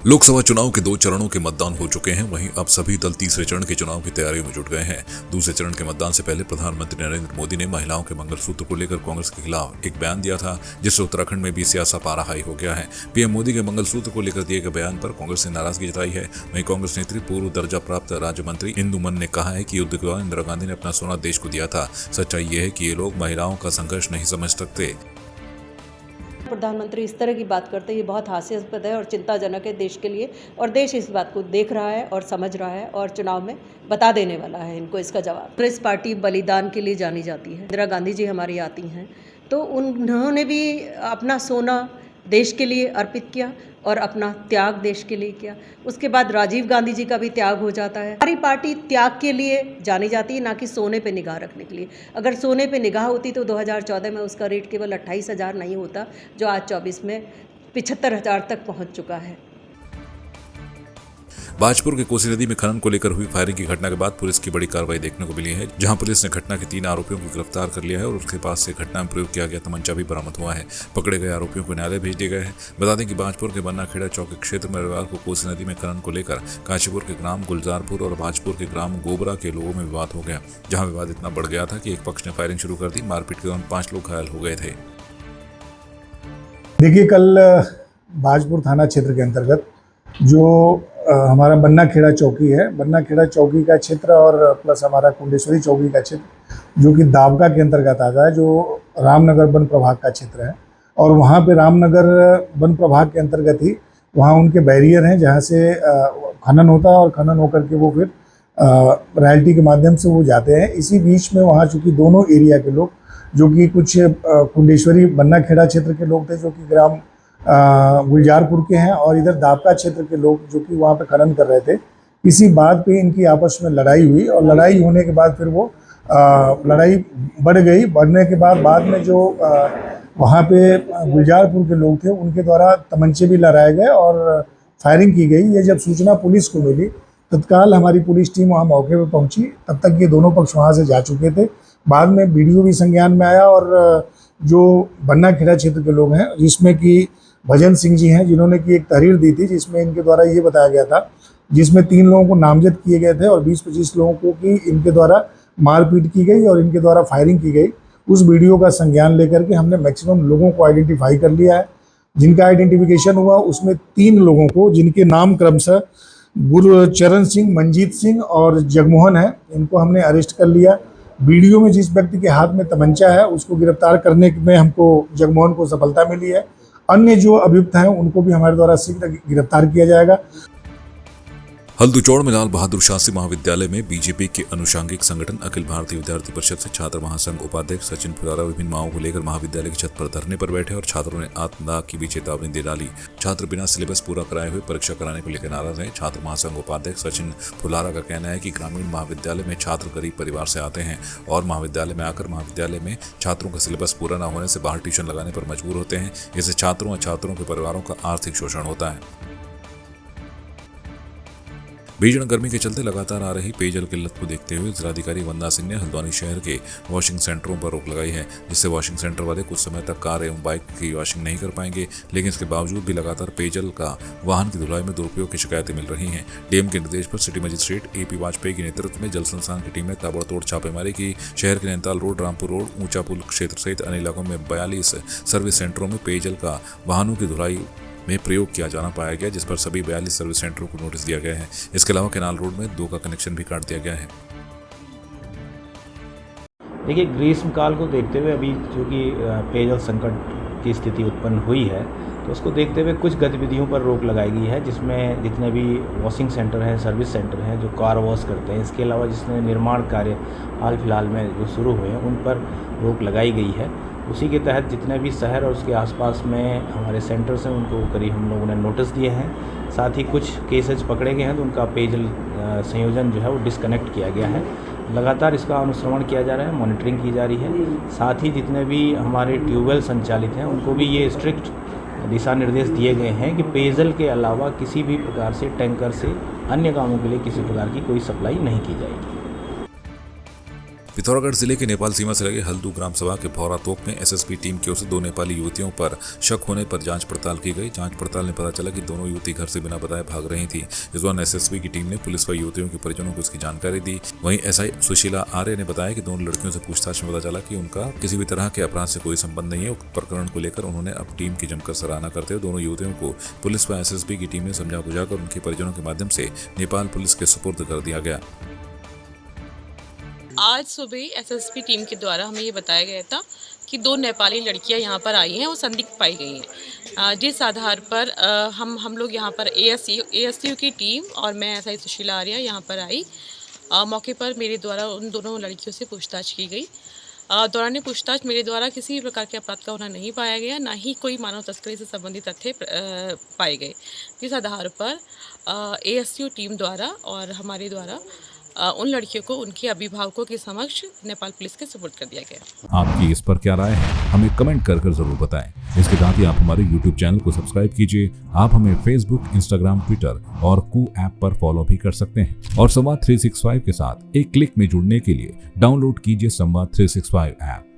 लोकसभा चुनाव के 2 चरणों के मतदान हो चुके हैं। वहीं अब सभी दल तीसरे चरण के चुनाव की तैयारियों में जुट गए हैं। दूसरे चरण के मतदान से पहले प्रधानमंत्री नरेंद्र मोदी ने महिलाओं के मंगलसूत्र को लेकर कांग्रेस के खिलाफ एक बयान दिया था, जिससे उत्तराखंड में भी सियासा पारा हाई हो गया है। पीएम मोदी के मंगलसूत्र को लेकर दिए गए बयान पर कांग्रेस ने नाराजगी जताई है। वहीं कांग्रेस नेत्री पूर्व दर्जा प्राप्त राज्य मंत्री इंदुमन ने कहा है कि युद्ध के दौरान इंदिरा गांधी ने अपना सोना देश को दिया था। सच्चाई ये है कि ये लोग महिलाओं का संघर्ष नहीं समझ सकते। प्रधानमंत्री इस तरह की बात करते हैं, ये बहुत हास्यास्पद है और चिंताजनक है देश के लिए। और देश इस बात को देख रहा है और समझ रहा है और चुनाव में बता देने वाला है इनको इसका जवाब। कांग्रेस पार्टी बलिदान के लिए जानी जाती है। इंदिरा गांधी जी हमारी आती हैं तो उन्होंने भी अपना सोना देश के लिए अर्पित किया और अपना त्याग देश के लिए किया। उसके बाद राजीव गांधी जी का भी त्याग हो जाता है। हमारी पार्टी त्याग के लिए जानी जाती है, ना कि सोने पे निगाह रखने के लिए। अगर सोने पे निगाह होती तो 2014 में उसका रेट केवल 28,000 नहीं होता, जो आज 24 में 75,000 तक पहुंच चुका है। बाजपुर के कोसी नदी में खनन को लेकर हुई फायरिंग की घटना के बाद पुलिस की बड़ी कार्रवाई देखने को मिली है, जहां पुलिस ने घटना के 3 आरोपियों को गिरफ्तार कर लिया है और उसके पास से घटना में प्रयोग किया गया तमंचा भी बरामद हुआ है। पकड़े गए आरोपियों को न्यायालय भेज दिए गए हैं। बता दें कि बाजपुर के बन्ना खेड़ा चौकी क्षेत्र में रविवार को कोसी नदी में खनन को लेकर काशीपुर के ग्राम गुलजारपुर और बाजपुर के ग्राम गोबरा के लोगों में विवाद हो गया, जहाँ विवाद इतना बढ़ गया था कि एक पक्ष ने फायरिंग शुरू कर दी। मारपीट के दौरान 5 लोग घायल हो गए थे। देखिए, कल बाजपुर थाना क्षेत्र के अंतर्गत जो हमारा बन्ना खेड़ा चौकी है, बन्ना खेड़ा चौकी का क्षेत्र और प्लस हमारा कुंडेश्वरी चौकी का क्षेत्र जो कि दावका के अंतर्गत आता है, जो रामनगर वन प्रभाग का क्षेत्र है। और वहाँ पे रामनगर वन प्रभाग के अंतर्गत ही वहाँ उनके बैरियर हैं, जहाँ से खनन होता है और खनन होकर के वो फिर रॉयल्टी के माध्यम से वो जाते हैं। इसी बीच में वहाँ चूँकि दोनों एरिया के लोग, जो कि कुछ कुंडेश्वरी बन्ना खेड़ा क्षेत्र के लोग थे जो कि ग्राम गुलजारपुर के हैं, और इधर दावका क्षेत्र के लोग जो कि वहाँ पे खनन कर रहे थे। इसी बात पे इनकी आपस में लड़ाई हुई और लड़ाई होने के बाद फिर वो लड़ाई बढ़ गई। बढ़ने के बाद में जो वहाँ पे गुलजारपुर के लोग थे उनके द्वारा तमंचे भी लहराए गए और फायरिंग की गई। ये जब सूचना पुलिस को मिली, तत्काल हमारी पुलिस टीम वहाँ मौके पर पहुँची। तब तक ये दोनों पक्ष वहाँ से जा चुके थे। बाद में वीडियो भी संज्ञान में आया और जो बन्ना खेड़ा क्षेत्र के लोग हैं, जिसमें कि भजन सिंह जी हैं, जिन्होंने की एक तहरीर दी थी जिसमें इनके द्वारा ये बताया गया था, जिसमें 3 लोगों को नामजद किए गए थे और 20-25 लोगों को की इनके द्वारा मारपीट की गई और इनके द्वारा फायरिंग की गई। उस वीडियो का संज्ञान लेकर के हमने मैक्सिमम लोगों को आइडेंटिफाई कर लिया है। जिनका आइडेंटिफिकेशन हुआ उसमें 3 लोगों को, जिनके नाम क्रमशः गुरचरण सिंह, मंजीत सिंह और जगमोहन है, इनको हमने अरेस्ट कर लिया। वीडियो में जिस व्यक्ति के हाथ में तमंचा है उसको गिरफ्तार करने में हमको जगमोहन को सफलता मिली है। अन्य जो अभियुक्त हैं उनको भी हमारे द्वारा शीघ्र गिरफ्तार किया जाएगा। हल्दुचौड़ में लाल बहादुर शास्त्री महाविद्यालय में बीजेपी के अनुषंगिक संगठन अखिल भारतीय विद्यार्थी परिषद से छात्र महासंघ उपाध्यक्ष सचिन फुलारा विभिन्न मांगों को लेकर महाविद्यालय की छत पर धरने पर बैठे और छात्रों ने आत्मदाह की भी चेतावनी दे डाली। छात्र बिना सिलेबस पूरा कराए हुए परीक्षा कराने को लेकर नाराज हैं। छात्र महासंघ उपाध्यक्ष सचिन फुलारा का कहना है कि ग्रामीण महाविद्यालय में छात्र गरीब परिवार से आते हैं और महाविद्यालय में आकर महाविद्यालय में छात्रों का सिलेबस पूरा न होने से बाहर ट्यूशन लगाने पर मजबूर होते हैं। इससे छात्रों और छात्रों के परिवारों का आर्थिक शोषण होता है। भीषण गर्मी के चलते लगातार आ रही पेयजल किल्लत को देखते हुए जिलाधिकारी वंदा सिंह ने हल्द्वानी शहर के वॉशिंग सेंटरों पर रोक लगाई है, जिससे वॉशिंग सेंटर वाले कुछ समय तक कार एवं बाइक की वॉशिंग नहीं कर पाएंगे। लेकिन इसके बावजूद भी लगातार पेयजल का वाहन की धुलाई में दुरुपयोग की शिकायतें मिल रही हैं। डीएम के निर्देश पर सिटी मजिस्ट्रेट एपी वाजपेयी के नेतृत्व में जल संस्थान की टीम ने ताबड़तोड़ छापेमारी की। शहर के नैनीताल रोड, रामपुर रोड, ऊंचा पुल क्षेत्र सहित अन्य इलाकों में 42 सर्विस सेंटरों में पेयजल का वाहनों की धुलाई में प्रयोग किया जाना पाया गया, जिस पर सभी 42 सर्विस सेंटरों को नोटिस दिया गया है। इसके अलावा कैनाल रोड में 2 का कनेक्शन भी काट दिया गया है। देखिए, ग्रीष्मकाल को देखते हुए अभी चूँकि पेयजल संकट की स्थिति उत्पन्न हुई है, तो उसको देखते हुए कुछ गतिविधियों पर रोक लगाई गई है, जिसमें जितने भी वॉशिंग सेंटर हैं, सर्विस सेंटर हैं जो कार वॉश करते हैं, इसके अलावा जिसने निर्माण कार्य हाल फिलहाल में जो शुरू हुए हैं उन पर रोक लगाई गई है। उसी के तहत जितने भी शहर और उसके आसपास में हमारे सेंटर्स हैं उनको करीब हम लोगों ने नोटिस दिए हैं। साथ ही कुछ केसेज पकड़े गए हैं तो उनका पेयजल संयोजन जो है वो डिस्कनेक्ट किया गया है। लगातार इसका अनुश्रवण किया जा रहा है, मॉनिटरिंग की जा रही है। साथ ही जितने भी हमारे ट्यूबवेल संचालित हैं उनको भी ये स्ट्रिक्ट दिशा निर्देश दिए गए हैं कि पेयजल के अलावा किसी भी प्रकार से टैंकर से अन्य कामों के लिए किसी प्रकार की कोई सप्लाई नहीं की जाएगी। पिथौरागढ़ जिले के नेपाल सीमा से लगे हल्दू ग्राम सभा के भौरा तोक में एसएसपी टीम की ओर से 2 नेपाली युवतियों पर शक होने पर जांच पड़ताल की गई। जांच पड़ताल में पता चला कि दोनों युवती घर से बिना बताए भाग रही थी। इस दौरान एसएसपी की टीम ने पुलिस व युवतियों के परिजनों को इसकी जानकारी दी। वहीं एसआई सुशीला आर्य ने बताया कि दोनों लड़कियों से पूछताछ में पता चला कि उनका किसी भी तरह के अपराध से कोई संबंध नहीं है। उक्त प्रकरण को लेकर उन्होंने अब टीम की जमकर सराहना करते हुए दोनों युवतियों को पुलिस व एसएसपी की टीम ने समझा बुझाकर उनके परिजनों के माध्यम से नेपाल पुलिस के सुपुर्द कर दिया गया। आज सुबह एसएसपी टीम के द्वारा हमें ये बताया गया था कि 2 नेपाली लड़कियां यहाँ पर आई हैं, वो संदिग्ध पाई गई हैं। जिस आधार पर हम लोग यहाँ पर एएसयू की टीम और मैं एसआई सुशीला आर्य यहाँ पर आई। मौके पर मेरे द्वारा उन दोनों लड़कियों से पूछताछ की गई। दौरान पूछताछ मेरे द्वारा किसी भी प्रकार के अपराध का होना नहीं पाया गया, ना ही कोई मानव तस्करी से संबंधित तथ्य पाए गए। जिस आधार पर एएसयू टीम द्वारा और हमारे द्वारा उन लड़कियों को उनके अभिभावकों के समक्ष नेपाल पुलिस के सुपुर्द कर दिया गया। आपकी इस पर क्या राय है, हमें कमेंट कर जरूर बताएं। इसके साथ ही आप हमारे YouTube चैनल को सब्सक्राइब कीजिए। आप हमें Facebook, Instagram, Twitter और कू ऐप पर फॉलो भी कर सकते हैं। और संवाद 365 के साथ एक क्लिक में जुड़ने के लिए डाउनलोड कीजिए संवाद 365 ऐप।